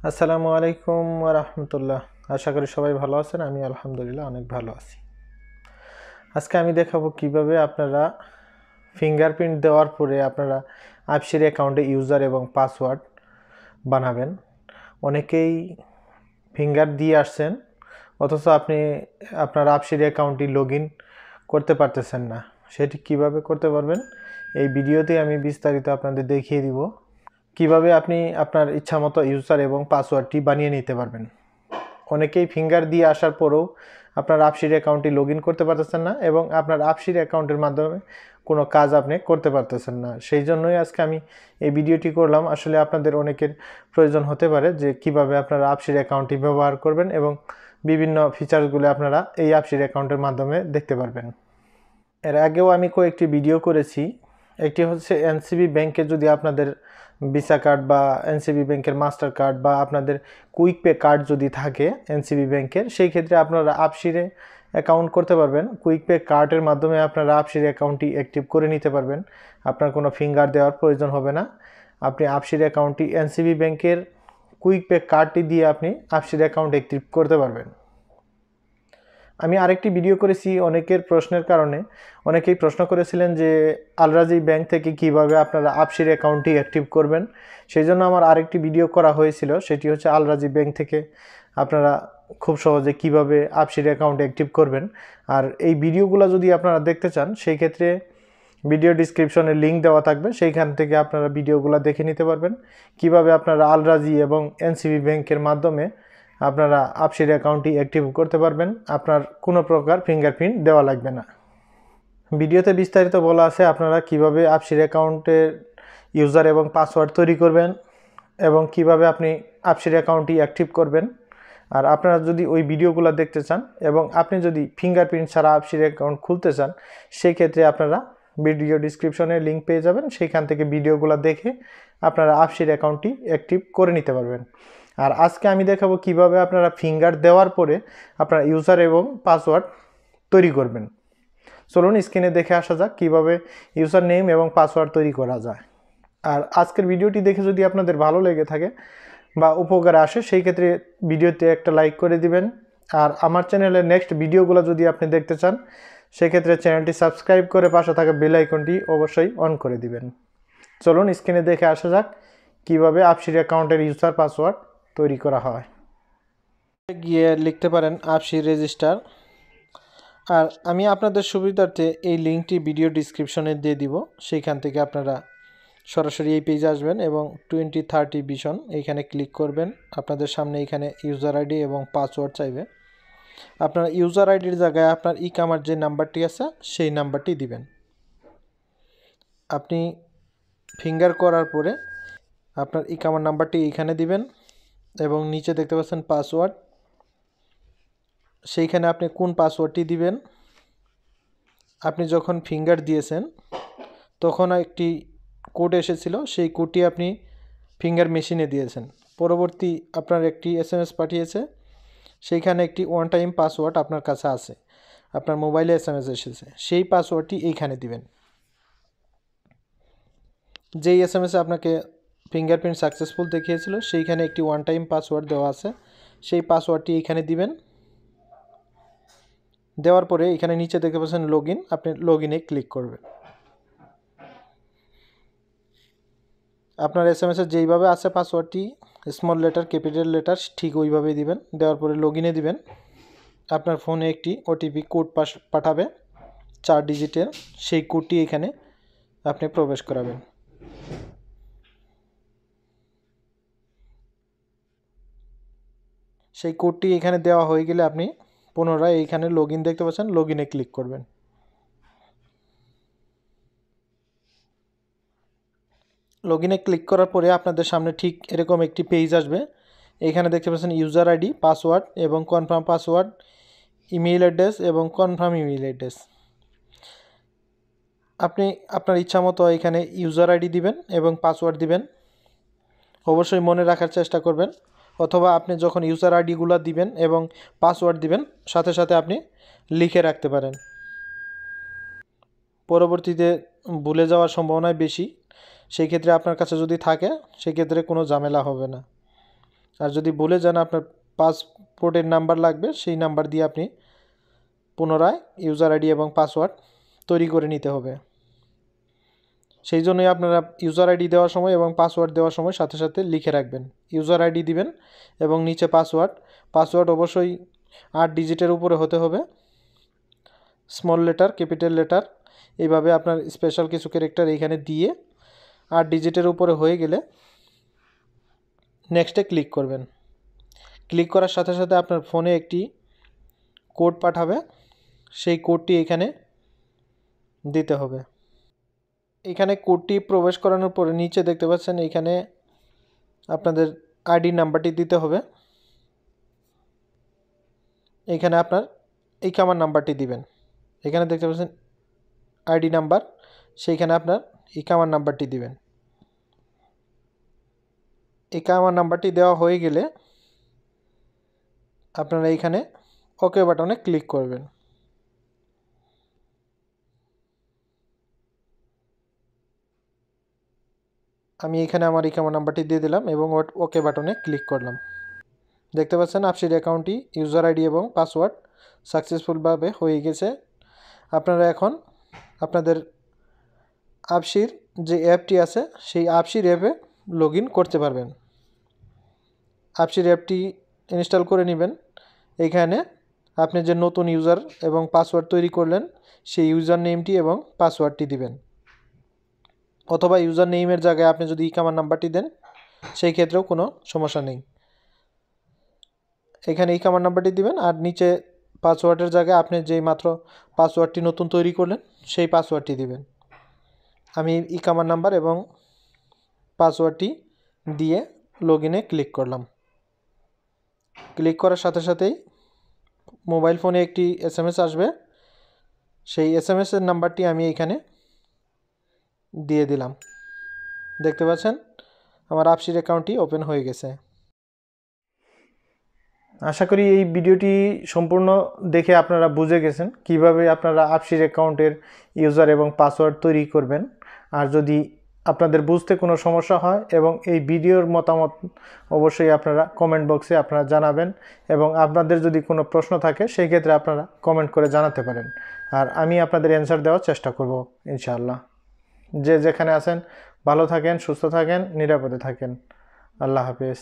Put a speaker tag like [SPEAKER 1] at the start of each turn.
[SPEAKER 1] আসসালামু আলাইকুম ওয়া রাহমাতুল্লাহ। আশা করি সবাই ভালো আছেন। আমি আলহামদুলিল্লাহ অনেক ভালো আছি। আজকে আমি দেখাবো কিভাবে আপনারা ফিঙ্গারপ্রিন্ট দেওয়ার পরে আপনারা absher অ্যাকাউন্টে ইউজার এবং পাসওয়ার্ড বানাবেন। অনেকেই ফিঙ্গার দিয়ে আসছেন অথচ আপনি আপনার absher অ্যাকাউন্টটি লগইন করতে পারতেছেন না। সেটি কিভাবে করতে পারবেন এই ভিডিওতে আমি বিস্তারিত আপনাদের দেখিয়ে দিব। কিভাবে আপনি আপনার ইচ্ছামতো ইউজার এবং পাসওয়ার্ডটি বানিয়ে নিতে পারবেন। অনেকেই ফিঙ্গার দিয়ে আসার পরেও আপনার absher অ্যাকাউন্টটি লগইন করতে পারতেছেন না এবং আপনার absher অ্যাকাউন্টের মাধ্যমে কোনো কাজ আপনি করতে পারতেছেন না। সেই জন্যই আজকে আমি এই ভিডিওটি করলাম। আসলে আপনাদের অনেকের প্রয়োজন হতে পারে যে কিভাবে আপনারা absher অ্যাকাউন্টটি ব্যবহার করবেন এবং বিভিন্ন ফিচারসগুলো আপনারা এই absher অ্যাকাউন্টের মাধ্যমে দেখতে পারবেন। এর আগেও আমি কয়েকটি ভিডিও করেছি। একটি হচ্ছে এনসিবি ব্যাংকে যদি আপনাদের ভিসা কার্ড বা এনসিবি ব্যাংকের মাস্টার কার্ড বা আপনাদের কুইক পে কার্ড যদি থাকে এনসিবি ব্যাংকের, সেই ক্ষেত্রে আপনারা absher অ্যাকাউন্ট করতে পারবেন। কুইক পে কার্ডের মাধ্যমে আপনারা absher অ্যাকাউন্টটি অ্যাক্টিভ করে নিতে পারবেন। আপনার কোনো ফিঙ্গার দেওয়ার প্রয়োজন হবে না। আপনি absher অ্যাকাউন্টটি এনসিবি ব্যাংকের কুইক পে কার্ডটি দিয়ে আপনি absher অ্যাকাউন্ট অ্যাক্টিভ করতে পারবেন। আমি আরেকটি ভিডিও করেছি অনেকের প্রশ্নের কারণে। অনেকেই প্রশ্ন করেছিলেন যে আল-রাজি ব্যাংক থেকে কিভাবে আপনারা absher অ্যাকাউন্টটি অ্যাক্টিভ করবেন। সেই জন্য আমার আরেকটি ভিডিও করা হয়েছিল, সেটি হচ্ছে আল-রাজি ব্যাংক থেকে আপনারা খুব সহজে কিভাবে absher অ্যাকাউন্ট অ্যাক্টিভ করবেন। আর এই ভিডিওগুলো যদি আপনারা দেখতে চান সেই ক্ষেত্রে ভিডিও ডিসক্রিপশনে লিঙ্ক দেওয়া থাকবে, সেইখান থেকে আপনারা ভিডিওগুলো দেখে নিতে পারবেন কিভাবে আপনারা আল-রাজি এবং এনসিবি ব্যাংকের মাধ্যমে আপনারা absher অ্যাকাউন্টটি অ্যাক্টিভ করতে পারবেন। আপনার কোনো প্রকার ফিঙ্গারপ্রিন্ট দেওয়া লাগবে না। ভিডিওতে বিস্তারিত বলা আছে আপনারা কিভাবে absher অ্যাকাউন্টের ইউজার এবং পাসওয়ার্ড তৈরি করবেন এবং কিভাবে আপনি absher অ্যাকাউন্টটি অ্যাক্টিভ করবেন। আর আপনারা যদি ওই ভিডিওগুলো দেখতে চান এবং আপনি যদি ফিঙ্গারপ্রিন্ট ছাড়া absher অ্যাকাউন্ট খুলতে চান, সেই ক্ষেত্রে আপনারা ভিডিও ডিসক্রিপশনে লিঙ্ক পেয়ে যাবেন, সেইখান থেকে ভিডিওগুলো দেখে আপনারা absher অ্যাকাউন্টটি অ্যাক্টিভ করে নিতে পারবেন। আর আজকে আমি দেখাবো কিভাবে আপনারা ফিঙ্গার দেওয়ার পরে আপনারা ইউজার এবং পাসওয়ার্ড তৈরি করবেন। চলুন স্ক্রিনে দেখে আসা যাক কিভাবে ইউজার নেম এবং পাসওয়ার্ড তৈরি করা যায়। আর আজকের ভিডিওটি দেখে যদি আপনাদের ভালো লেগে থাকে বা উপকারে আসে, সেই ক্ষেত্রে ভিডিওতে একটা লাইক করে দিবেন। আর আমার চ্যানেলের নেক্সট ভিডিওগুলো যদি আপনি দেখতে চান, সেক্ষেত্রে চ্যানেলটি সাবস্ক্রাইব করে পাশে থাকা বেল আইকনটি অবশ্যই অন করে দিবেন। চলুন স্ক্রিনে দেখে আসা যাক কিভাবে absher অ্যাকাউন্টের ইউজার পাসওয়ার্ড তৈরি করা হয়। গিয়ে লিখতে পারেন absher রেজিস্টার। আর আমি আপনাদের সুবিধার্থে এই লিঙ্কটি ভিডিও ডিসক্রিপশনে দিয়ে দিব, সেইখান থেকে আপনারা সরাসরি এই পেজে আসবেন এবং 2030 ভিশন এইখানে ক্লিক করবেন। আপনাদের সামনে এখানে ইউজার আইডি এবং পাসওয়ার্ড চাইবে। আপনার ইউজার আইডির জায়গায় আপনার ইকামার যে নাম্বারটি আছে সেই নাম্বারটি দিবেন। আপনি ফিঙ্গার করার পরে আপনার ইকামার নাম্বারটি এইখানে দিবেন এবং নিচে দেখতে পাচ্ছেন পাসওয়ার্ড, সেইখানে আপনি কোন পাসওয়ার্ডটি দিবেন। আপনি যখন ফিঙ্গার দিয়েছেন তখন একটি কোড এসেছিল, সেই কোডটি আপনি ফিঙ্গার মেশিনে দিয়েছেন। পরবর্তী আপনার একটি SMS পাঠিয়েছে, সেইখানে একটি ওয়ান টাইম পাসওয়ার্ড আপনার কাছে আছে, আপনার মোবাইলে SMS এসেছে, সেই পাসওয়ার্ডটি এইখানে দিবেন। যেই SMS আপনাকে ফিঙ্গারপ্রিন্ট সাকসেসফুল দেখিয়েছিল সেইখানে একটি ওয়ান টাইম পাসওয়ার্ড দেওয়া আছে, সেই পাসওয়ার্ডটি এইখানে দিবেন। দেওয়ার পরে এখানে নিচে দেখতে পাচ্ছেন লগইন, আপনি লগইনে ক্লিক করবেন। আপনার SMS-এ যেইভাবে আছে পাসওয়ার্ডটি স্মল লেটার ক্যাপিটাল লেটার ঠিক ওইভাবেই দিবেন। দেওয়ার পরে লগইনে দিবেন। আপনার ফোনে একটি OTP কোড পাঠাবে 4 ডিজিটের, সেই কোডটি এখানে আপনি প্রবেশ করাবেন। সেই কোডটি এখানে দেওয়া হয়ে গেলে আপনি পুনরায় এইখানে লগইন দেখতে পাচ্ছেন, লগইনে ক্লিক করবেন। লগইনে ক্লিক করার পরে আপনাদের সামনে ঠিক এরকম একটি পেজ আসবে। এখানে দেখতে পাচ্ছেন ইউজার আইডি, পাসওয়ার্ড এবং কনফার্ম পাসওয়ার্ড, ইমেইল অ্যাড্রেস এবং কনফার্ম ইমেইল অ্যাড্রেস। আপনি আপনার ইচ্ছা মতো এখানে ইউজার আইডি দিবেন এবং পাসওয়ার্ড দিবেন। অবশ্যই মনে রাখার চেষ্টা করবেন, অথবা আপনি যখন ইউজার আইডিগুলো দিবেন এবং পাসওয়ার্ড দিবেন সাথে সাথে আপনি লিখে রাখতে পারেন। পরবর্তীতে ভুলে যাওয়ার সম্ভাবনা বেশি, সেই ক্ষেত্রে আপনার কাছে যদি থাকে সেক্ষেত্রে কোনো ঝামেলা হবে না। আর যদি ভুলে যান আপনার পাসপোর্টের নাম্বার লাগবে, সেই নাম্বার দিয়ে আপনি পুনরায় ইউজার আইডি এবং পাসওয়ার্ড তৈরি করে নিতে হবে। সেই জন্যই আপনারা ইউজার আইডি দেওয়ার সময় এবং পাসওয়ার্ড দেওয়ার সময় সাথে সাথে লিখে রাখবেন। ইউজার আইডি দিবেন এবং নিচে পাসওয়ার্ড অবশ্যই 8 ডিজিটের উপরে হতে হবে, স্মল লেটার, ক্যাপিটাল লেটার, এইভাবে আপনার স্পেশাল কিছু ক্যারেক্টার এইখানে দিয়ে 8 ডিজিটের উপরে হয়ে গেলে নেক্সটে ক্লিক করবেন। ক্লিক করার সাথে সাথে আপনার ফোনে একটি কোড পাঠাবে, সেই কোডটি এখানে দিতে হবে। এখানে কোডটি প্রবেশ করানোর পরে নিচে দেখতে পাচ্ছেন এইখানে আপনাদের আইডি নাম্বারটি দিতে হবে। এইখানে আপনার ইকামার নাম্বারটি দিবেন। এখানে দেখতে পাচ্ছেন আইডি নাম্বার, সেইখানে আপনার ইকামার নাম্বারটি দিবেন। ইকামার নাম্বারটি দেওয়া হয়ে গেলে আপনারা এইখানে ওকে বাটনে ক্লিক করবেন। আমি এখানে আমার ইকামা নাম্বারটি দিয়ে দিলাম এবং ওকে বাটনে ক্লিক করলাম। দেখতে পাচ্ছেন আপসির অ্যাকাউন্টটি ইউজার আইডি এবং পাসওয়ার্ড সাকসেসফুলভাবে হয়ে গেছে। আপনারা এখন আপনাদের আপসির যে অ্যাপটি আছে সেই আপসির অ্যাপে লগ ইন করতে পারবেন। আপসির অ্যাপটি ইনস্টল করে নেবেন। এইখানে আপনি যে নতুন ইউজার এবং পাসওয়ার্ড তৈরি করলেন সেই ইউজার নেমটি এবং পাসওয়ার্ডটি দিবেন, অথবা ইউজার নেমের জায়গায় আপনি যদি ইকামার নাম্বারটি দেন সেই ক্ষেত্রেও কোনো সমস্যা নেই। এখানে ইকামার নাম্বারটি দিবেন আর নিচে পাসওয়ার্ডের জায়গায় আপনি যেই মাত্র পাসওয়ার্ডটি নতুন তৈরি করলেন সেই পাসওয়ার্ডটি দিবেন। আমি ইকামার নাম্বার এবং পাসওয়ার্ডটি দিয়ে লগ ইনে ক্লিক করলাম। ক্লিক করার সাথে সাথেই মোবাইল ফোনে একটি SMS আসবে, সেই SMS-এর নাম্বারটি আমি এখানে দিয়ে দিলাম। দেখতে পাচ্ছেন আমার আপসির অ্যাকাউন্টটি ওপেন হয়ে গেছে। আশা করি এই ভিডিওটি সম্পূর্ণ দেখে আপনারা বুঝে গেছেন কিভাবে আপনারা আপসির অ্যাকাউন্টের ইউজার এবং পাসওয়ার্ড তৈরি করবেন। আর যদি আপনাদের বুঝতে কোনো সমস্যা হয় এবং এই ভিডিওর মতামত অবশ্যই আপনারা কমেন্ট বক্সে আপনারা জানাবেন, এবং আপনাদের যদি কোনো প্রশ্ন থাকে সেই ক্ষেত্রে আপনারা কমেন্ট করে জানাতে পারেন, আর আমি আপনাদের অ্যান্সার দেওয়ার চেষ্টা করব ইনশাআল্লাহ। যে যেখানে আছেন ভালো থাকেন, সুস্থ থাকেন, নিরাপদে থাকেন। আল্লাহ হাফেজ।